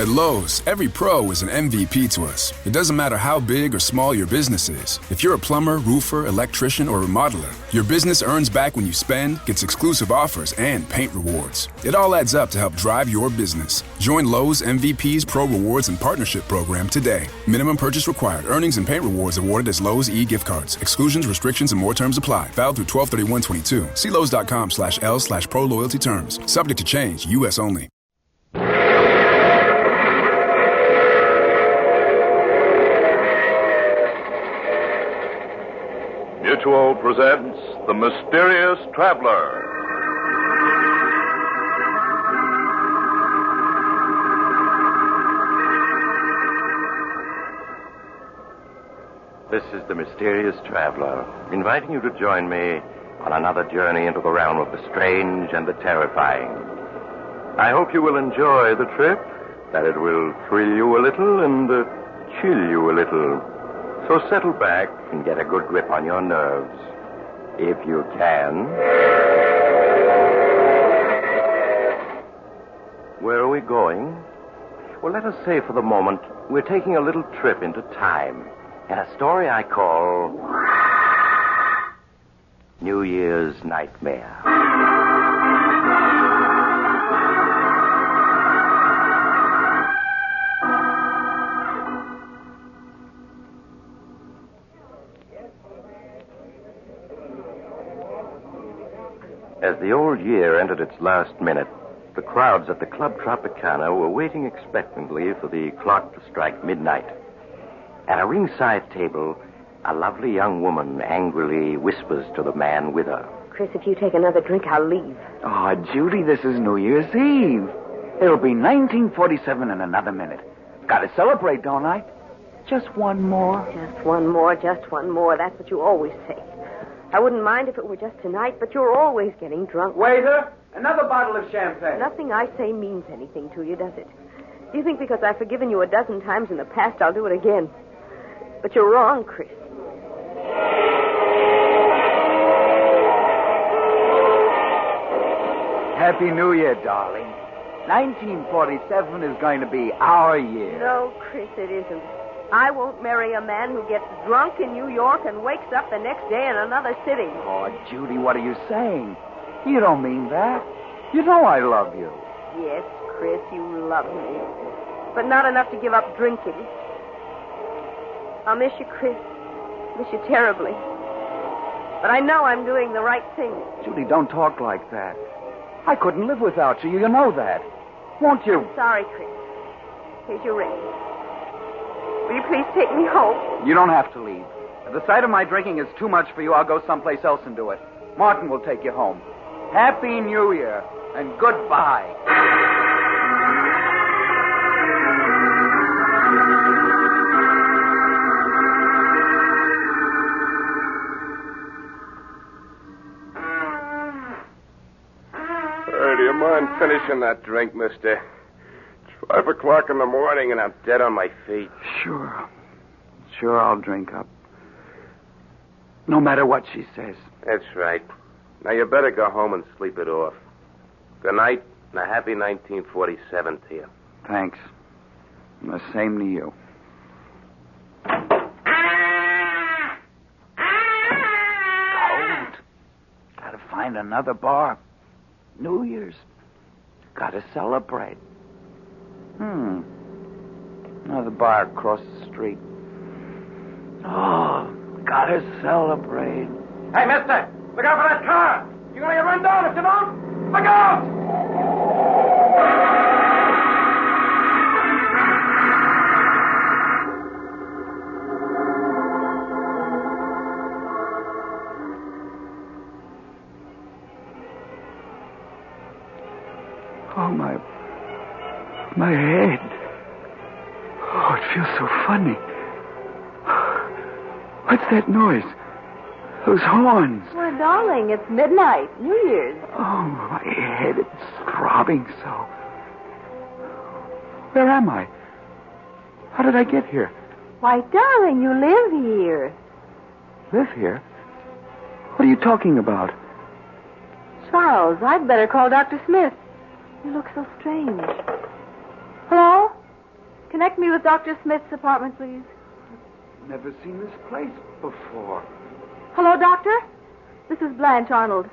At Lowe's, every pro is an MVP to us. It doesn't matter how big or small your business is. If you're a plumber, roofer, electrician, or remodeler, your business earns back when you spend, gets exclusive offers, and paint rewards. It all adds up to help drive your business. Join Lowe's MVP's Pro Rewards and Partnership Program today. Minimum purchase required. Earnings and paint rewards awarded as Lowe's e-gift cards. Exclusions, restrictions, and more terms apply. Valid through 12/31/22. See Lowe's.com/L/Pro Loyalty terms. Subject to change. U.S. only. Mutual presents The Mysterious Traveler. This is The Mysterious Traveler, inviting you to join me on another journey into the realm of the strange and the terrifying. I hope you will enjoy the trip, that it will thrill you a little and chill you a little. So settle back and get a good grip on your nerves, if you can. Where are we going? Well, let us say for the moment we're taking a little trip into time in a story I call New Year's Nightmare. As the old year entered its last minute, the crowds at the Club Tropicana were waiting expectantly for the clock to strike midnight. At a ringside table, a lovely young woman angrily whispers to the man with her. Chris, if you take another drink, I'll leave. Oh, Judy, this is New Year's Eve. It'll be 1947 in another minute. Gotta celebrate, don't I? Just one more. Just one more, just one more. That's what you always say. I wouldn't mind if it were just tonight, but you're always getting drunk. Waiter, another bottle of champagne. Nothing I say means anything to you, does it? Do you think because I've forgiven you a dozen times in the past, I'll do it again? But you're wrong, Chris. Happy New Year, darling. 1947 is going to be our year. No, Chris, it isn't. I won't marry a man who gets drunk in New York and wakes up the next day in another city. Oh, Judy, what are you saying? You don't mean that. You know I love you. Yes, Chris, you love me. But not enough to give up drinking. I'll miss you, Chris. Miss you terribly. But I know I'm doing the right thing. Judy, don't talk like that. I couldn't live without you. You know that. Won't you? I'm sorry, Chris. Here's your ring. Will you please take me home? You don't have to leave. If the sight of my drinking is too much for you, I'll go someplace else and do it. Martin will take you home. Happy New Year, and goodbye. Do you mind finishing that drink, mister? 5 o'clock in the morning and I'm dead on my feet. Sure, I'll drink up. No matter what she says. That's right. Now you better go home and sleep it off. Good night and a happy 1947 to you. Thanks. And the same to you. Cold. Gotta find another bar. New Year's. Gotta celebrate. Another bar across the street. Oh, gotta celebrate. Hey, mister, look out for that car. You're gonna get run down if you don't. Look out! Oh, my head. Oh, it feels so funny. What's that noise? Those horns. Well, darling, it's midnight, New Year's. Oh, my head, it's throbbing so. Where am I? How did I get here? Why, darling, you live here. Live here? What are you talking about? Charles, I'd better call Dr. Smith. You look so strange. Hello? Connect me with Dr. Smith's apartment, please. Never seen this place before. Hello, Doctor? This is Blanche Arnold.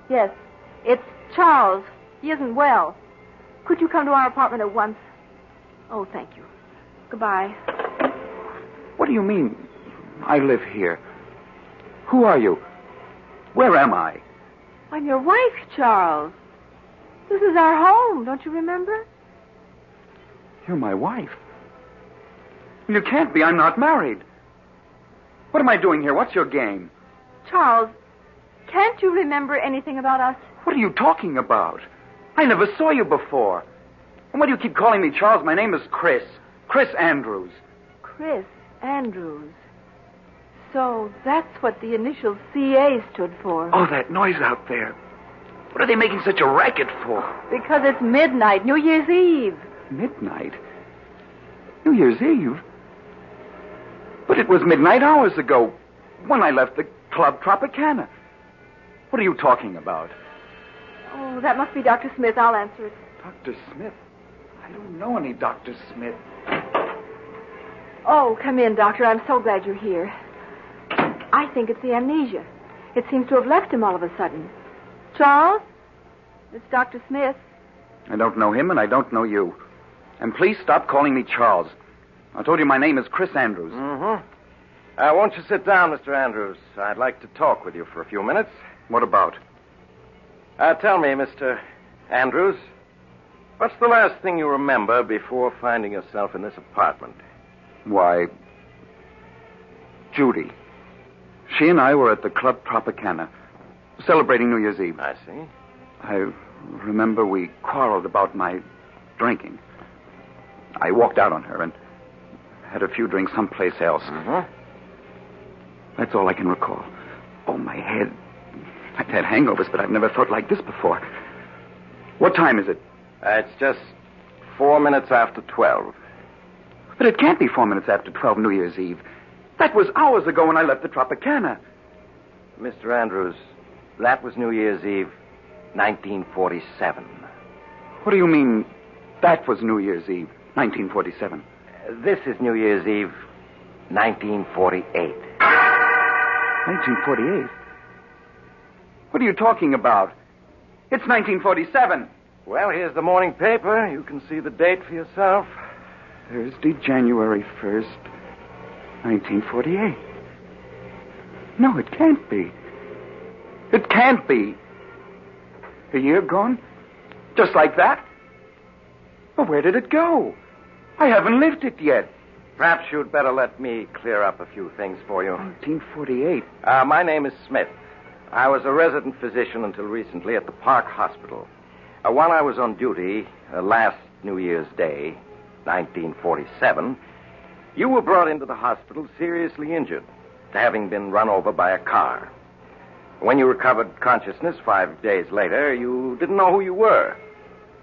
Yes, it's Charles. He isn't well. Could you come to our apartment at once? Oh, thank you. Goodbye. What do you mean, I live here? Who are you? Where am I? I'm your wife, Charles. This is our home, don't you remember? You're my wife. You can't be. I'm not married. What am I doing here? What's your game? Charles, can't you remember anything about us? What are you talking about? I never saw you before. And why do you keep calling me Charles? My name is Chris. Chris Andrews. Chris Andrews. So that's what the initial CA stood for. Oh, that noise out there. What are they making such a racket for? Because it's midnight, New Year's Eve. Midnight? New Year's Eve? But it was midnight hours ago when I left the Club Tropicana. What are you talking about? Oh, that must be Dr. Smith. I'll answer it. Dr. Smith? I don't know any Dr. Smith. Oh, come in, Doctor. I'm so glad you're here. I think it's the amnesia. It seems to have left him all of a sudden. Charles? It's Dr. Smith. I don't know him, and I don't know you. And please stop calling me Charles. I told you my name is Chris Andrews. Mm-hmm. Won't you sit down, Mr. Andrews? I'd like to talk with you for a few minutes. What about? Tell me, Mr. Andrews, what's the last thing you remember before finding yourself in this apartment? Why, Judy. She and I were at the Club Tropicana, celebrating New Year's Eve. I see. I remember we quarreled about my drinking. I walked out on her and had a few drinks someplace else. Mm-hmm. That's all I can recall. Oh, my head. I've had hangovers, but I've never felt like this before. What time is it? It's just 4 minutes after 12. But it can't be 4 minutes after 12 New Year's Eve. That was hours ago when I left the Tropicana. Mr. Andrews, that was New Year's Eve, 1947. What do you mean, that was New Year's Eve, 1947? This is New Year's Eve, 1948. 1948? What are you talking about? It's 1947. Well, here's the morning paper. You can see the date for yourself. Thursday, January 1st, 1948. No, it can't be. It can't be. A year gone? Just like that? Well, where did it go? I haven't lived it yet. Perhaps you'd better let me clear up a few things for you. 1948. My name is Smith. I was a resident physician until recently at the Park Hospital. While I was on duty, last New Year's Day, 1947, you were brought into the hospital seriously injured, having been run over by a car. When you recovered consciousness 5 days later, you didn't know who you were.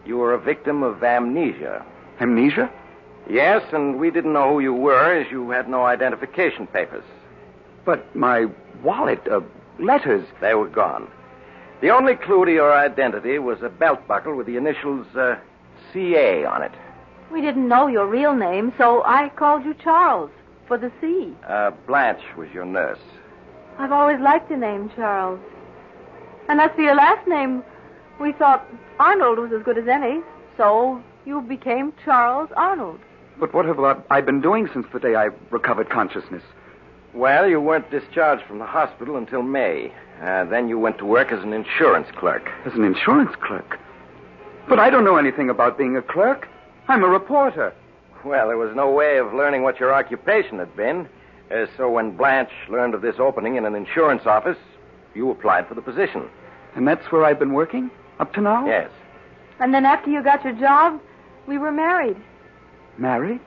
You were a victim of amnesia. Amnesia? Yes, and we didn't know who you were as you had no identification papers. But my wallet, letters... They were gone. The only clue to your identity was a belt buckle with the initials CA on it. We didn't know your real name, so I called you Charles for the C. Blanche was your nurse. I've always liked the name Charles. And as for your last name, we thought Arnold was as good as any, so you became Charles Arnold. But what have I been doing since the day I recovered consciousness? Well, you weren't discharged from the hospital until May. Then you went to work as an insurance clerk. As an insurance clerk? But I don't know anything about being a clerk. I'm a reporter. Well, there was no way of learning what your occupation had been. So when Blanche learned of this opening in an insurance office, you applied for the position. And that's where I've been working? Up to now? Yes. And then after you got your job, we were married. Married?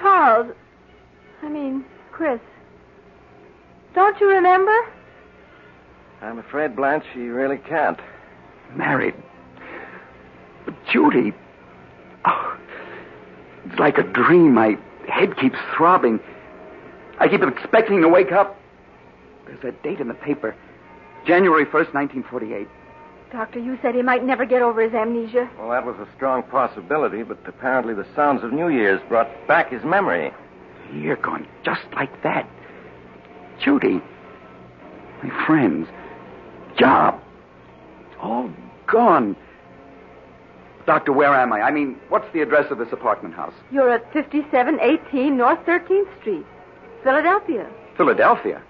Charles. Chris. Don't you remember? I'm afraid, Blanche, you really can't. Married? But Judy... Oh, it's like a dream. My head keeps throbbing. I keep expecting to wake up. There's that date in the paper. January 1st, 1948. Doctor, you said he might never get over his amnesia. Well, that was a strong possibility, but apparently the sounds of New Year's brought back his memory. You're gone just like that. Judy, my friends, job, all gone. Doctor, where am I? I mean, what's the address of this apartment house? You're at 5718 North 13th Street, Philadelphia. Philadelphia?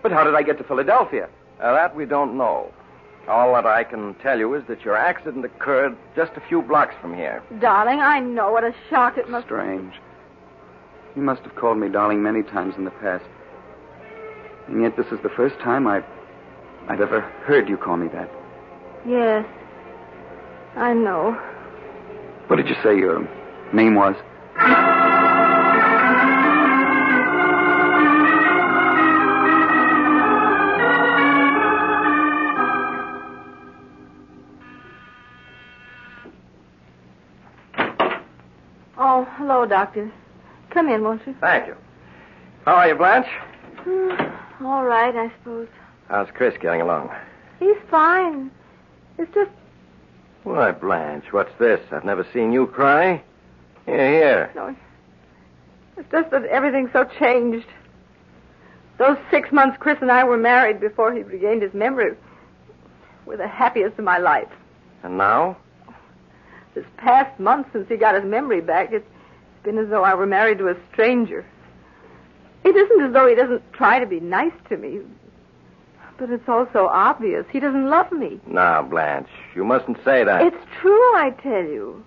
But how did I get to Philadelphia? That we don't know. All that I can tell you is that your accident occurred just a few blocks from here. Darling, I know what a shock it must be. Strange. You must have called me darling many times in the past. And yet this is the first time I've ever heard you call me that. Yes, I know. What did you say your name was? Oh, hello, Doctor. Come in, won't you? Thank you. How are you, Blanche? All right, I suppose. How's Chris getting along? He's fine. It's just... Why, Blanche, what's this? I've never seen you cry. Here. No, it's just that everything's so changed. Those 6 months Chris and I were married before he regained his memory were the happiest of my life. And now? This past month since he got his memory back, it's been as though I were married to a stranger. It isn't as though he doesn't try to be nice to me, but it's also obvious he doesn't love me. Now, Blanche, you mustn't say that. It's true, I tell you.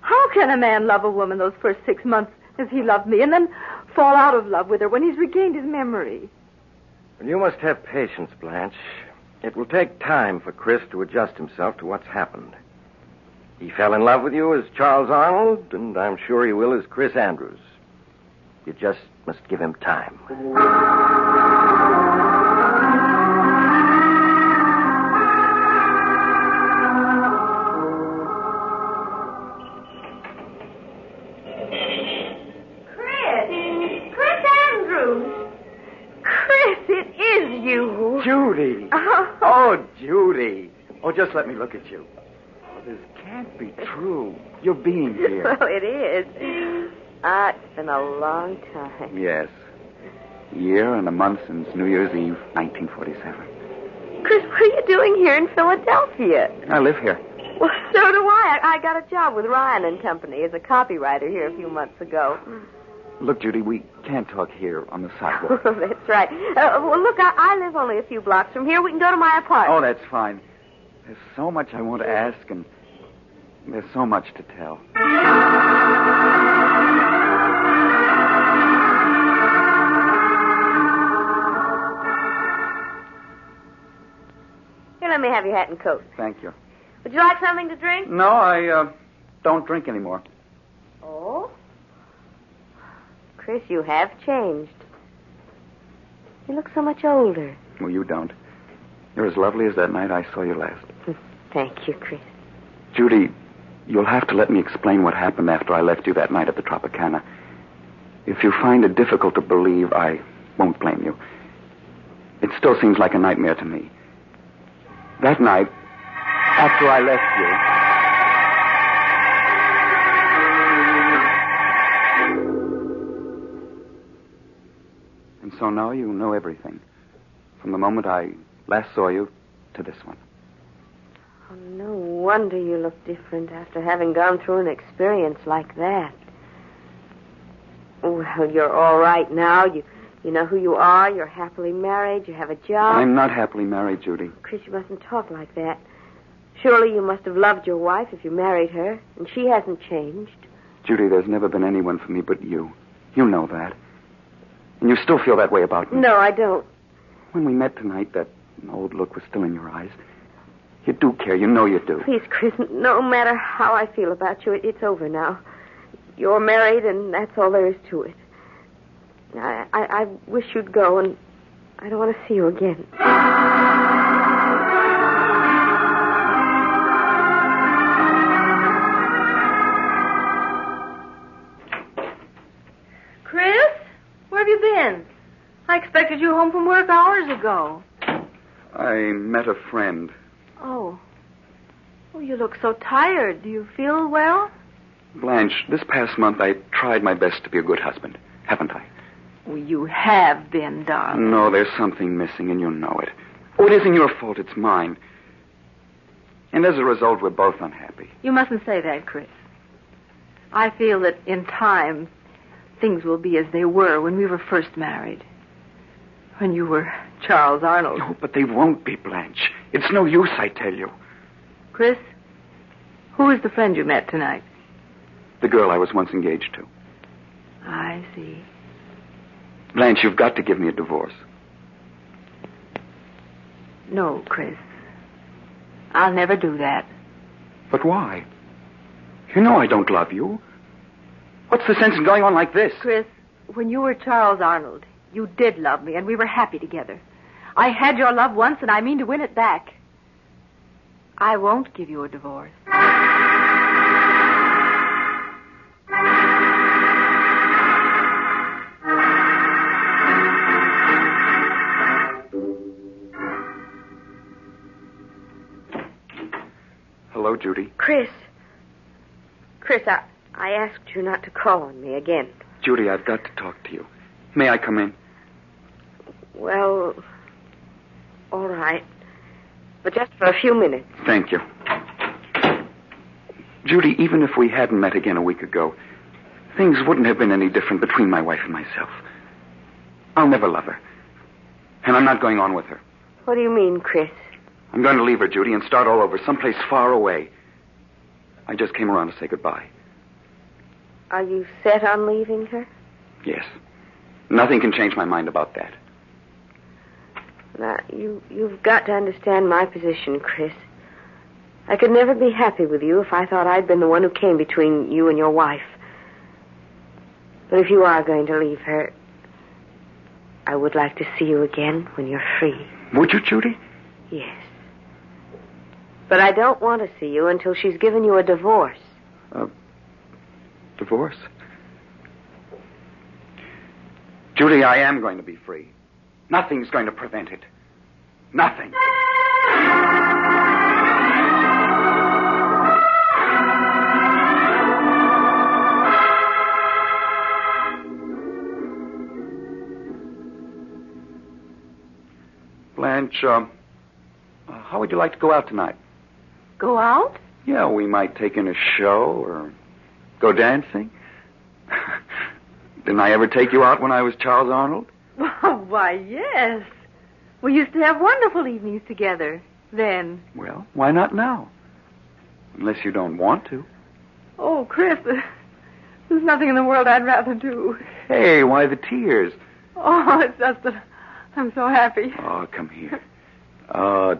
How can a man love a woman those first 6 months as he loved me and then fall out of love with her when he's regained his memory? Well, you must have patience, Blanche. It will take time for Chris to adjust himself to what's happened. He fell in love with you as Charles Arnold, and I'm sure he will as Chris Andrews. You just must give him time. Chris Andrews. Chris, it is you. Judy. Oh, Judy. Oh, just let me look at you. Oh, this can't be true. You're being here. Well, it is. It's been a long time. Yes. Year and a month since New Year's Eve, 1947. Chris, what are you doing here in Philadelphia? I live here. Well, so do I. I got a job with Ryan and Company as a copywriter here a few months ago. Look, Judy, we can't talk here on the sidewalk. That's right. Well, look, I live only a few blocks from here. We can go to my apartment. Oh, that's fine. There's so much I want to ask, and there's so much to tell. Here, let me have your hat and coat. Thank you. Would you like something to drink? No, I don't drink anymore. Oh? Chris, you have changed. You look so much older. Well, you don't. You're as lovely as that night I saw you last. Thank you, Chris. Judy, you'll have to let me explain what happened after I left you that night at the Tropicana. If you find it difficult to believe, I won't blame you. It still seems like a nightmare to me. That night, after I left you... And so now you know everything. From the moment I last saw you to this one. Oh, no wonder you look different after having gone through an experience like that. Well, you're all right now. You know who you are. You're happily married. You have a job. I'm not happily married, Judy. Chris, you mustn't talk like that. Surely you must have loved your wife if you married her, and she hasn't changed. Judy, there's never been anyone for me but you. You know that. And you still feel that way about me. No, I don't. When we met tonight, that old look was still in your eyes. You do care. You know you do. Please, Chris, no matter how I feel about you, it's over now. You're married, and that's all there is to it. I wish you'd go, and I don't want to see you again. Chris? Where have you been? I expected you home from work hours ago. I met a friend. you look so tired. Do you feel well? Blanche, this past month I tried my best to be a good husband, haven't I? Well, you have been, darling. No, there's something missing, and you know it. Oh, it isn't your fault, it's mine. And as a result, we're both unhappy. You mustn't say that, Chris. I feel that in time, things will be as they were when we were first married. When you were Charles Arnold. No, but they won't be, Blanche. It's no use, I tell you. Chris, who is the friend you met tonight? The girl I was once engaged to. I see. Blanche, you've got to give me a divorce. No, Chris. I'll never do that. But why? You know I don't love you. What's the sense in going on like this? Chris, when you were Charles Arnold, you did love me, and we were happy together. I had your love once, and I mean to win it back. I won't give you a divorce. Hello, Judy. Chris, I asked you not to call on me again. Judy, I've got to talk to you. May I come in? Well, all right. But just for a few minutes. Thank you. Judy, even if we hadn't met again a week ago, things wouldn't have been any different between my wife and myself. I'll never love her. And I'm not going on with her. What do you mean, Chris? I'm going to leave her, Judy, and start all over, someplace far away. I just came around to say goodbye. Are you set on leaving her? Yes. Nothing can change my mind about that. Now, you've got to understand my position, Chris. I could never be happy with you if I thought I'd been the one who came between you and your wife. But if you are going to leave her, I would like to see you again when you're free. Would you, Judy? Yes. But I don't want to see you until she's given you a divorce. Divorce? Judy, I am going to be free. Nothing's going to prevent it. Nothing. Blanche, how would you like to go out tonight? Go out? Yeah, we might take in a show or go dancing. Didn't I ever take you out when I was Charles Arnold? Why, yes. We used to have wonderful evenings together then. Well, why not now? Unless you don't want to. Oh, Chris, there's nothing in the world I'd rather do. Hey, why the tears? Oh, it's just that I'm so happy. Oh, come here.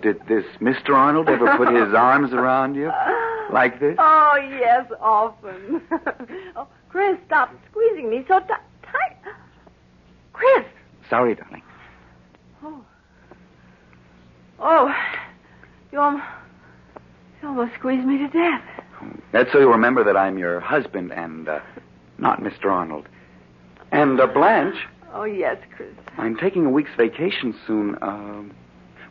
Did this Mr. Arnold ever put his arms around you like this? Oh, yes, often. Oh, Chris, stop squeezing me so tight. Chris. Sorry, darling. Oh, you almost squeezed me to death. That's so you remember that I'm your husband and not Mr. Arnold. And Blanche. Oh, yes, Chris. I'm taking a week's vacation soon.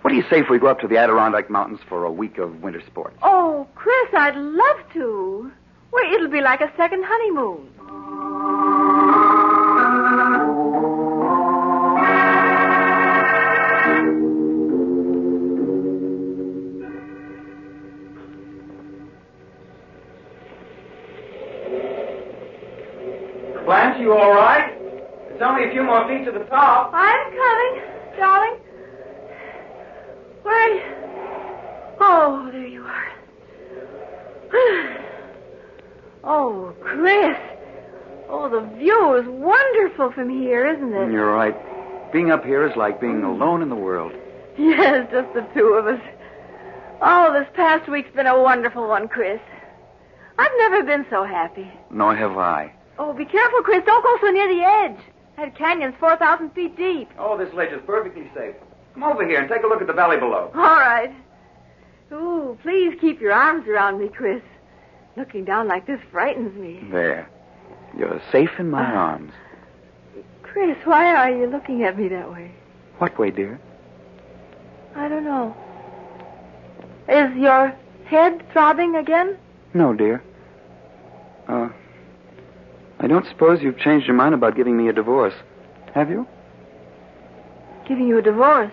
What do you say if we go up to the Adirondack Mountains for a week of winter sports? Oh, Chris, I'd love to. Well, it'll be like a second honeymoon. Blanche, you all right? It's only a few more feet to the top. I'm coming, darling. Where are you? Oh, there you are. Oh, Chris. Oh, the view is wonderful from here, isn't it? You're right. Being up here is like being alone in the world. Yes, just the two of us. Oh, this past week's been a wonderful one, Chris. I've never been so happy. Nor have I. Oh, be careful, Chris. Don't go so near the edge. That canyon's 4,000 feet deep. Oh, this ledge is perfectly safe. Come over here and take a look at the valley below. All right. Ooh, please keep your arms around me, Chris. Looking down like this frightens me. There. You're safe in my arms. Chris, why are you looking at me that way? What way, dear? I don't know. Is your head throbbing again? No, dear. I don't suppose you've changed your mind about giving me a divorce, have you? Giving you a divorce?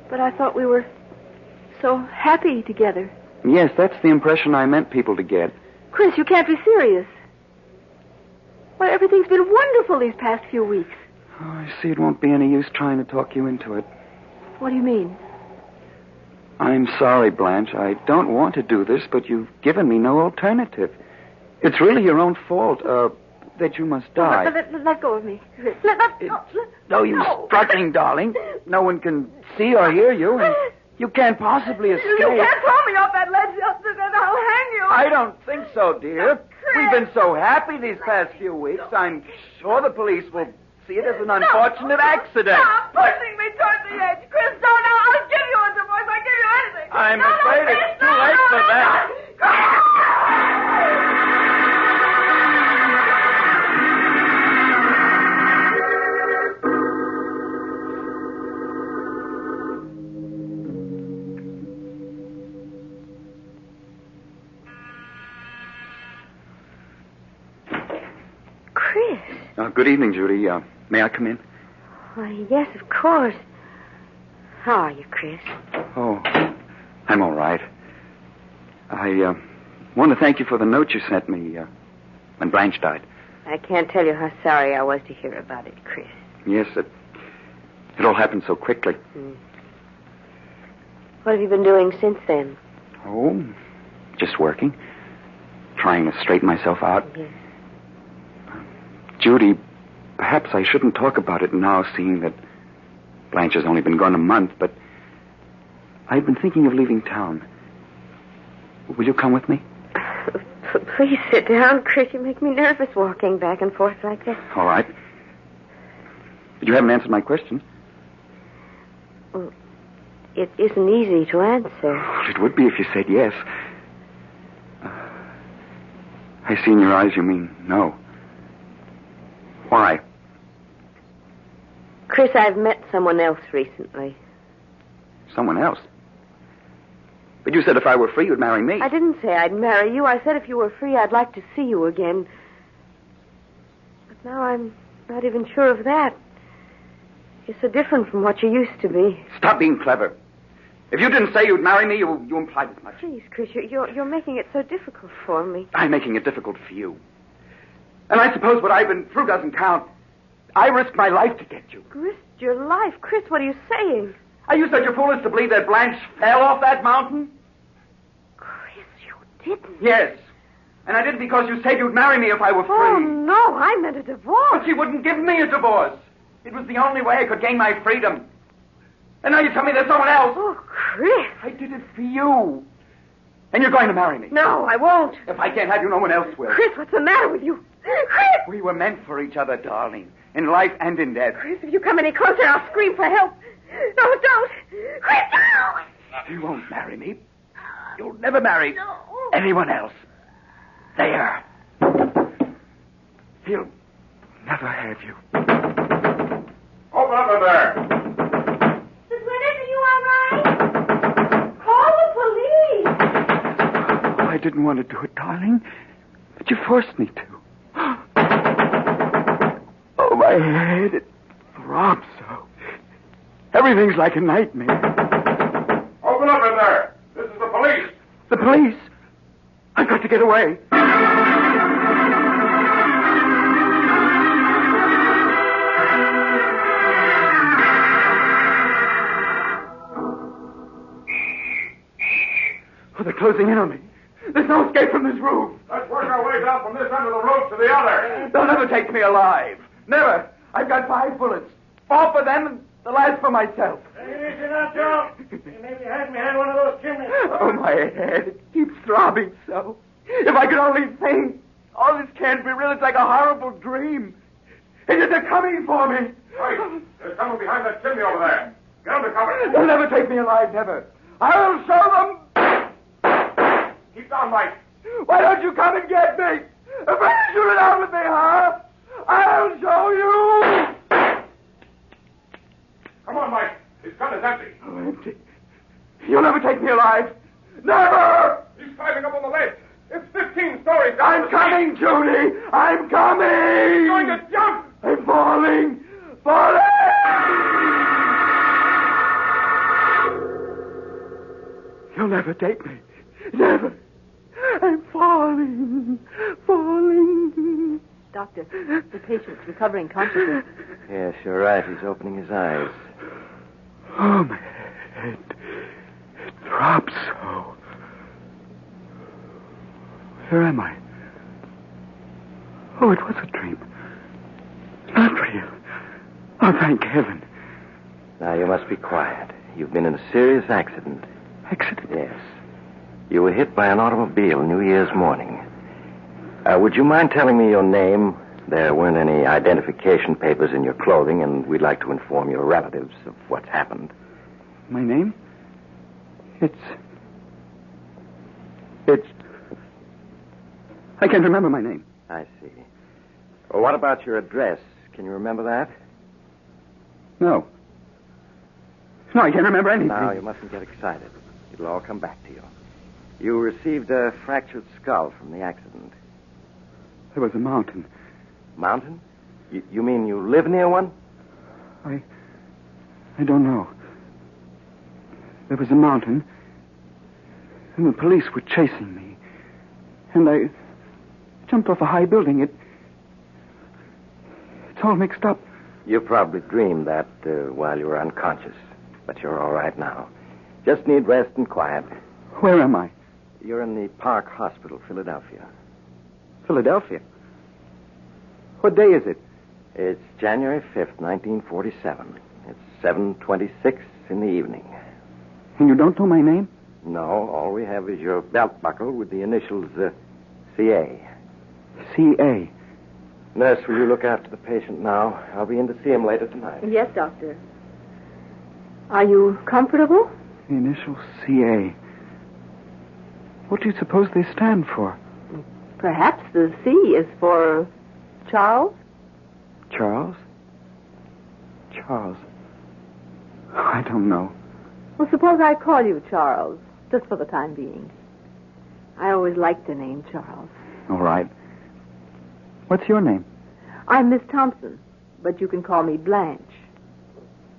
But I thought we were so happy together. Yes, that's the impression I meant people to get. Chris, you can't be serious. Why, everything's been wonderful these past few weeks. Oh, I see it won't be any use trying to talk you into it. What do you mean? I'm sorry, Blanche. I don't want to do this, but you've given me no alternative. It's really your own fault, that you must die. Let go of me. No use struggling, darling. No one can see or hear you, and you can't possibly escape. You can't throw me off that ledge, Justin, and I'll hang you. I don't think so, dear. We've been so happy these past few weeks. I'm sure the police will see it as an unfortunate accident. Stop pushing me toward the edge. Chris, don't. I'll give you a divorce. I'll give you anything. I'm afraid it's too late for that. Good evening, Judy. May I come in? Why, yes, of course. How are you, Chris? Oh, I'm all right. I want to thank you for the note you sent me when Blanche died. I can't tell you how sorry I was to hear about it, Chris. Yes, it all happened so quickly. What have you been doing since then? Oh, just working. Trying to straighten myself out. Yes. Judy, perhaps I shouldn't talk about it now, seeing that Blanche has only been gone a month, but I've been thinking of leaving town. Will you come with me? Please sit down, Chris. You make me nervous walking back and forth like that. All right. But you haven't answered my question. Well, it isn't easy to answer. Well, it would be if you said yes. I see in your eyes you mean no. Why? Chris, I've met someone else recently. Someone else? But you said if I were free, you'd marry me. I didn't say I'd marry you. I said if you were free, I'd like to see you again. But now I'm not even sure of that. You're so different from what you used to be. Stop being clever. If you didn't say you'd marry me, you implied as much. Please, Chris, you're making it so difficult for me. I'm making it difficult for you. And I suppose what I've been through doesn't count. I risked my life to get you. Risked your life? Chris, what are you saying? Are you such a fool as to believe that Blanche fell off that mountain? Chris, you didn't. Yes. And I did it because you said you'd marry me if I were free. Oh, no, I meant a divorce. But she wouldn't give me a divorce. It was the only way I could gain my freedom. And now you tell me there's someone else. Oh, Chris. I did it for you. And you're going to marry me. No, I won't. If I can't have you, no one else will. Chris, what's the matter with you? Chris! We were meant for each other, darling. In life and in death. Chris, if you come any closer, I'll scream for help. No, don't. Chris, no! You won't marry me. You'll never marry anyone else. There. He'll never have you. Open up in there. Miss Wendell, are you all right? Call the police. Oh, I didn't want to do it, darling. But you forced me to. Oh, my head, it throbs so. Everything's like a nightmare. Open up in there. This is the police. The police? I've got to get away. Oh, they're closing in on me. There's no escape from this roof. Let's work our way down from this end of the rope to the other. They'll never take me alive. Never. I've got 5 bullets. 4 for them and the last for myself. Take it easy now, Joe. You maybe had me hand one of those chimneys. Oh, my head. It keeps throbbing so. If I could only think. All this can't be real. It's like a horrible dream. They're coming for me. Right. There's someone behind that chimney over there. Get under cover. They'll never take me alive, never. I'll show them. Keep down, Mike. Why don't you come and get me? Afraid to shoot it out with me, huh? I'll show you. Come on, Mike. His gun is empty. Oh, empty. You'll never take me alive. Never! He's climbing up on the ledge. It's 15 stories down. I'm coming, Judy! I'm coming! He's going to jump! I'm falling! Falling! You'll never take me. Never. I'm falling. Falling. Doctor, the patient's recovering consciousness. Yes, you're right. He's opening his eyes. Oh, my head. It throbs so. Where am I? Oh, it was a dream. Not real. Oh, thank heaven. Now, you must be quiet. You've been in a serious accident. Accident? Yes. You were hit by an automobile New Year's morning. Would you mind telling me your name? There weren't any identification papers in your clothing, and we'd like to inform your relatives of what's happened. My name? It's... I can't remember my name. I see. Well, what about your address? Can you remember that? No. No, I can't remember anything. Now, you mustn't get excited. It'll all come back to you. You received a fractured skull from the accident. There was a mountain. Mountain? You mean you live near one? I don't know. There was a mountain, and the police were chasing me. And I jumped off a high building. It's all mixed up. You probably dreamed that while you were unconscious. But you're all right now. Just need rest and quiet. Where am I? You're in the Park Hospital, Philadelphia. Philadelphia? What day is it? It's January 5th, 1947. It's 7:26 in the evening. And you don't know my name? No, all we have is your belt buckle with the initials CA. C.A. Nurse, will you look after the patient now? I'll be in to see him later tonight. Yes, Doctor. Are you comfortable? The initials C.A. What do you suppose they stand for? Perhaps the C is for Charles? Charles? Charles. I don't know. Well, suppose I call you Charles, just for the time being. I always liked the name Charles. All right. What's your name? I'm Miss Thompson, but you can call me Blanche.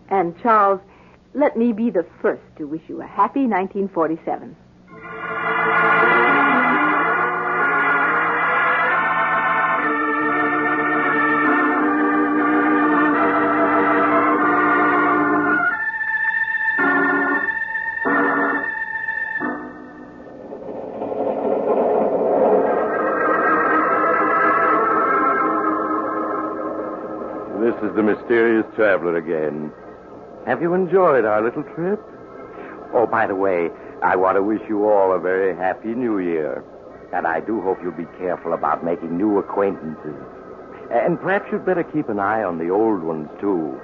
And Charles, let me be the first to wish you a happy 1947. This is the mysterious traveler again. Have you enjoyed our little trip? Oh, by the way, I want to wish you all a very happy New Year. And I do hope you'll be careful about making new acquaintances. And perhaps you'd better keep an eye on the old ones, too.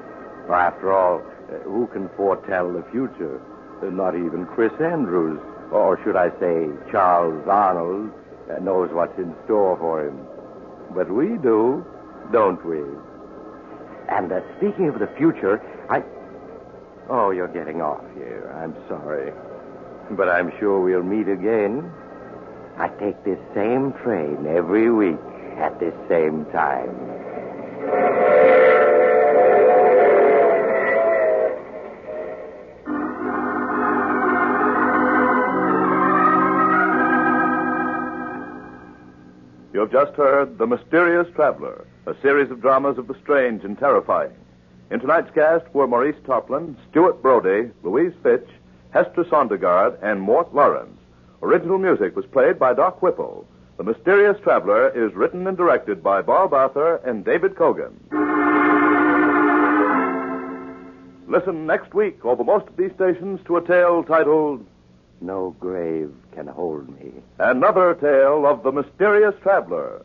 For after all, who can foretell the future? Not even Chris Andrews, or should I say Charles Arnold, knows what's in store for him. But we do, don't we? And speaking of the future, Oh, you're getting off here. I'm sorry. But I'm sure we'll meet again. I take this same train every week at this same time. You have just heard The Mysterious Traveler, a series of dramas of the strange and terrifying. In tonight's cast were Maurice Tarplin, Stuart Brody, Louise Fitch, Hester Sondergaard, and Mort Lawrence. Original music was played by Doc Whipple. The Mysterious Traveler is written and directed by Bob Arthur and David Kogan. Listen next week over most of these stations to a tale titled No Grave Can Hold Me. Another Tale of the Mysterious Traveler.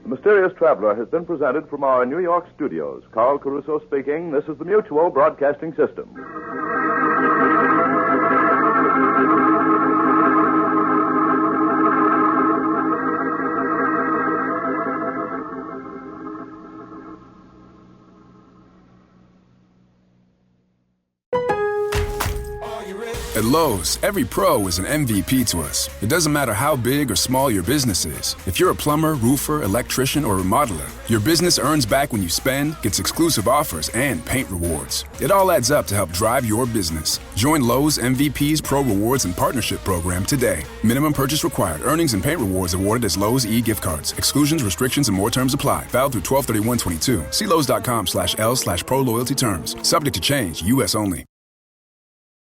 The Mysterious Traveler has been presented from our New York studios. Carl Caruso speaking. This is the Mutual Broadcasting System. At Lowe's, every pro is an MVP to us. It doesn't matter how big or small your business is. If you're a plumber, roofer, electrician, or remodeler, your business earns back when you spend, gets exclusive offers, and paint rewards. It all adds up to help drive your business. Join Lowe's MVP's Pro Rewards and Partnership Program today. Minimum purchase required. Earnings and paint rewards awarded as Lowe's e-gift cards. Exclusions, restrictions, and more terms apply. Valid through 12/31/22. See Lowe's.com/L/Pro Loyalty terms. Subject to change. U.S. only.